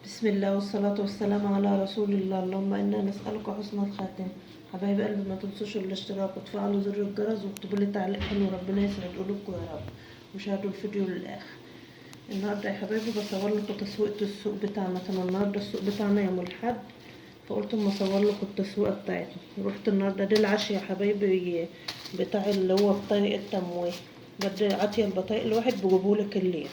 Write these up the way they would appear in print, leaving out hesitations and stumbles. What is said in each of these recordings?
بسم الله والصلاة والسلام على رسول الله. اللهم إنا نسألك حسن الخاتم. حبايب قلبي، ما تنسوش الاشتراك وتفعلوا زر الجرس واكتبوا لي تعليق حلو، ربنا يسعد قلوبكم يا رب، وشاهدوا الفيديو للآخر. النهارده يا حبايبي بصور لكم تسويقة السوق بتاعنا. كان النهارده السوق بتاعنا يوم الأحد، فقلت اما اصور لكم التسويقة بتاعتنا. رحت النهارده دي العشية يا حبايبي بتاع اللي هو بطايق التمويه. بدي عطية البطايق الواحد بجيبهولك الليل.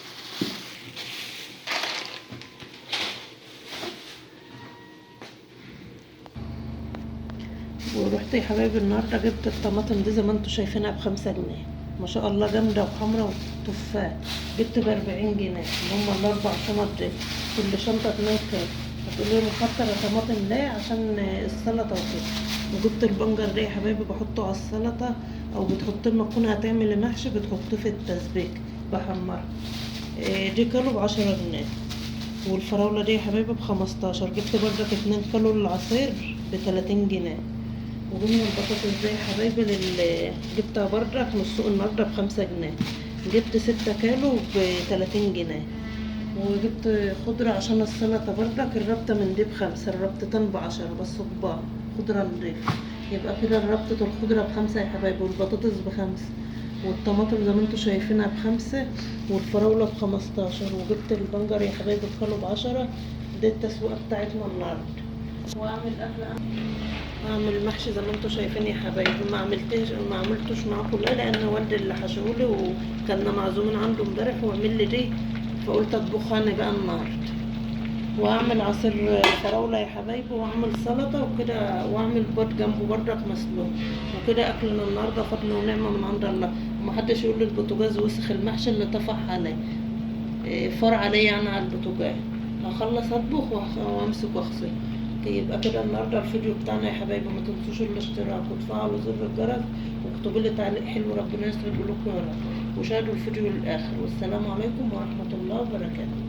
ورحت يا حبايبي النهارده جبت الطماطم دي زي ما انتوا شايفينها ب5 جنيه، ما شاء الله جامده وحمرا وتفاح. جبت ب40 جنيه اللي هما ال4 شنط دي، كل شنطه 2 كيلو. هتقولوا لي مكتره طماطم ليه؟ عشان السلطه وكده. وجبت البنجر ده يا حبايبي بحطه على السلطه، او بتحط لما تكون هتعملي محشي بتحطيه في التسبيك بحمره. دي كيلو ب10 جنيه. والفراوله دي يا حبايبي ب15. جبت بردك 2 كيلو العصير ب30 جنيه. وجبنا البطاطس دي يا حبايبي جبتها بردك من السوق النهارده ب5 جنيه. جبت 6 كيلو ب30 جنيه. وجبت خضرة عشان السلطة بردك، الربطة من دي ب5، الربطتين ب10 بس كبار، خضرة نضيفة. يبقى كده ربطة الخضرة ب5 يا حبايبي، والبطاطس ب5، والطماطم زي ما انتوا شايفينها ب5، والفراولة ب15. وجبت البنجر يا حبايبي الكيلو ب10. دي التسويقة بتاعتنا النهارده. واعمل اعمل محشي زي ما انتوا شايفين يا حبايبي. ما عملتوش معاكم ليه؟ لان والدي اللي حشولي وكنا معزومين عنده امبارح وعمل لي دي، فقلت اطبخها انا بقى النهارده. واعمل عصير فراوله يا حبايبي، واعمل سلطه وكده، واعمل بيض جنبه بردك مسلوق. وكده اكلنا النهارده فضل ونعمه من عند الله. ومحدش يقول لي البوتاجاز وسخ، المحشي اللي طفح عليه فار عليه يعني على البوتاجاز. هخلص اطبخ وامسك واغسل. يبقى كده النهارده الفيديو بتاعنا يا حبايبي. ما تنسوش الاشتراك وتفعلوا زر الجرس واكتبوا لي تعليق حلو، ربنا يسعد قلوبكم يا رب، وشاهدوا الفيديو للاخر. والسلام عليكم ورحمه الله وبركاته.